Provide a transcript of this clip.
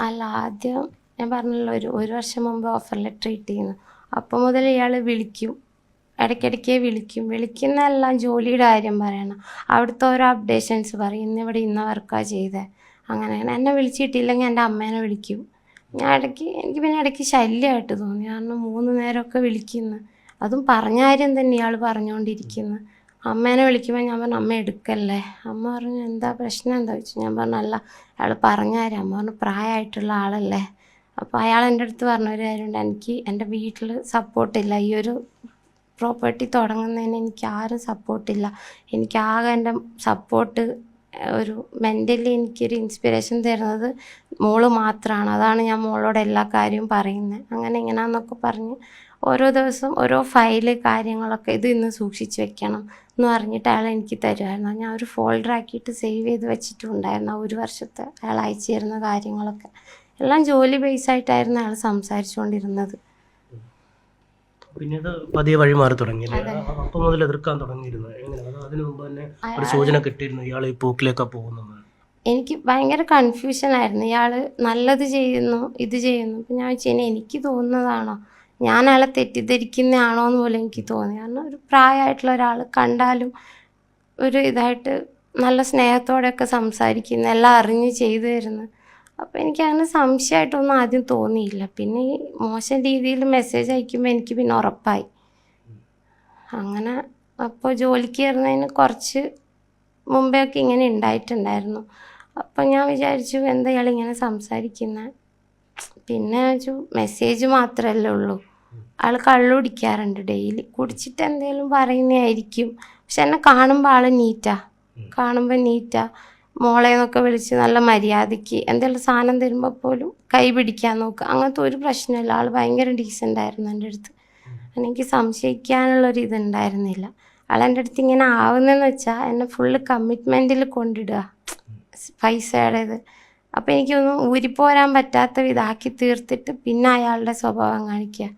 അല്ല, ആദ്യം ഞാൻ പറഞ്ഞല്ലോ ഒരു വർഷം മുമ്പ് ഓഫർ ലെറ്റർ കിട്ടിയിരുന്നു. അപ്പം മുതൽ ഇയാൾ വിളിക്കും, ഇടയ്ക്കിടയ്ക്ക് വിളിക്കുന്നതെല്ലാം ജോലിയുടെ കാര്യം പറയണം. അവിടുത്തെ ഓരോ അപ്ഡേഷൻസ് പറയും, ഇന്നിവിടെ ഇന്ന വർക്കാണ് ചെയ്തത്, അങ്ങനെ എന്നെ വിളിച്ചിട്ടില്ലെങ്കിൽ എൻ്റെ അമ്മേനെ വിളിക്കും. എനിക്ക് പിന്നെ ഇടയ്ക്ക് ശല്യമായിട്ട് തോന്നി, കാരണം 3 നേരമൊക്കെ വിളിക്കുന്നു. അതും പറഞ്ഞ കാര്യം തന്നെ ഇയാൾ പറഞ്ഞുകൊണ്ടിരിക്കുന്നു. അമ്മേനെ വിളിക്കുമ്പോൾ ഞാൻ പറഞ്ഞു, അമ്മ എടുക്കല്ലേ. അമ്മ പറഞ്ഞു, എന്താ പ്രശ്നം എന്താ ചോദിച്ചു. ഞാൻ പറഞ്ഞു, അല്ല അയാൾ പറഞ്ഞ കാര്യം. അമ്മ പറഞ്ഞു, പ്രായമായിട്ടുള്ള ആളല്ലേ. അപ്പോൾ അയാൾ എൻ്റെ അടുത്ത് പറഞ്ഞൊരു കാര്യമുണ്ട്, എനിക്ക് എൻ്റെ വീട്ടിൽ സപ്പോർട്ടില്ല, ഈ ഒരു പ്രോപ്പർട്ടി തുടങ്ങുന്നതിന് എനിക്ക് ആരും സപ്പോർട്ടില്ല. എനിക്കാകെ എൻ്റെ സപ്പോർട്ട് ഒരു മെൻ്റലി എനിക്കൊരു ഇൻസ്പിറേഷൻ തരുന്നത് മോള് മാത്രമാണ്. അതാണ് ഞാൻ മോളോട് എല്ലാ കാര്യവും പറയുന്നത്. അങ്ങനെ ഇങ്ങനെയാണെന്നൊക്കെ പറഞ്ഞ് ഓരോ ദിവസം ഓരോ ഫയല് കാര്യങ്ങളൊക്കെ ഇത് ഇന്ന് സൂക്ഷിച്ച് വെക്കണം എന്ന് പറഞ്ഞിട്ട് അയാൾ എനിക്ക് തരുമായിരുന്നു. ഞാൻ ഒരു ഫോൾഡർ ആക്കിയിട്ട് സേവ് ചെയ്ത് വെച്ചിട്ടുണ്ടായിരുന്നു. 1 വർഷത്തെ അയാൾ അയച്ചു തരുന്ന കാര്യങ്ങളൊക്കെ എല്ലാം ജോലി ബേസായിട്ടായിരുന്നു അയാൾ സംസാരിച്ചുകൊണ്ടിരുന്നത്. പിന്നീട് പതിയെ വഴി മാറി തുടങ്ങിയില്ലേ? അപ്പം മുതൽ എതിർക്കാൻ തുടങ്ങിയിരുന്നു. അതിനു മുമ്പ് തന്നെ ഒരു സൂചന കിട്ടിയിരുന്നു ഇയാൾ ഈ പോക്കിലേക്കാ പോകുന്നത്. എനിക്ക് ഭയങ്കര കൺഫ്യൂഷനായിരുന്നു. ഇയാൾ നല്ലത് ചെയ്യുന്നു, ഇത് ചെയ്യുന്നു. അപ്പം ഞാൻ വെച്ചാൽ എനിക്ക് തോന്നുന്നതാണോ, ഞാൻ അയാളെ തെറ്റിദ്ധരിക്കുന്നതാണോ എന്ന് പോലും എനിക്ക് തോന്നി. കാരണം ഒരു പ്രായമായിട്ടുള്ള ഒരാൾ കണ്ടാലും ഒരു ഇതായിട്ട് നല്ല സ്നേഹത്തോടെയൊക്കെ സംസാരിക്കുന്നു, എല്ലാം അറിഞ്ഞ് ചെയ്തു തരുന്നു. അപ്പോൾ എനിക്കങ്ങനെ സംശയമായിട്ടൊന്നും ആദ്യം തോന്നിയില്ല. പിന്നെ ഈ മോശം രീതിയിൽ മെസ്സേജ് അയക്കുമ്പോൾ എനിക്ക് പിന്നെ ഉറപ്പായി. അങ്ങനെ അപ്പോൾ ജോലിക്ക് കയറുന്നതിന് കുറച്ച് മുമ്പേ ഒക്കെ ഇങ്ങനെ ഉണ്ടായിട്ടുണ്ടായിരുന്നു. അപ്പം ഞാൻ വിചാരിച്ചു, എന്താ ഇയാൾ ഇങ്ങനെ സംസാരിക്കുന്നത്. പിന്നെ വെച്ചു, മെസ്സേജ് മാത്രമല്ലേ ഉള്ളൂ. ആൾ കള്ളു കുടിക്കാറുണ്ട്, ഡെയിലി കുടിച്ചിട്ട് എന്തെങ്കിലും പറയുന്നതായിരിക്കും. പക്ഷെ എന്നെ കാണുമ്പോൾ ആൾ നീറ്റാ, മോളെ എന്നൊക്കെ വിളിച്ച് നല്ല മര്യാദയ്ക്ക് എന്തെങ്കിലും സാധനം തരുമ്പോൾ പോലും കൈ പിടിക്കാൻ നോക്കുക. അങ്ങനത്തെ ഒരു പ്രശ്നമില്ല. ആൾ ഭയങ്കര ഡീസൻ്റ് ആയിരുന്നു എൻ്റെ അടുത്ത്. എനിക്ക് സംശയിക്കാനുള്ളൊരു ഇതുണ്ടായിരുന്നില്ല. ആൾ എൻ്റെ അടുത്ത് ഇങ്ങനെ ആവുന്നതെന്ന് വെച്ചാൽ എന്നെ ഫുള്ള് കമ്മിറ്റ്മെൻറ്റിൽ കൊണ്ടിടുക, പൈസയുടേത്. അപ്പോൾ എനിക്കൊന്നും ഊരിപ്പോരാൻ പറ്റാത്ത ഇതാക്കി തീർത്തിട്ട് പിന്നെ അയാളുടെ സ്വഭാവം കാണിക്കുക.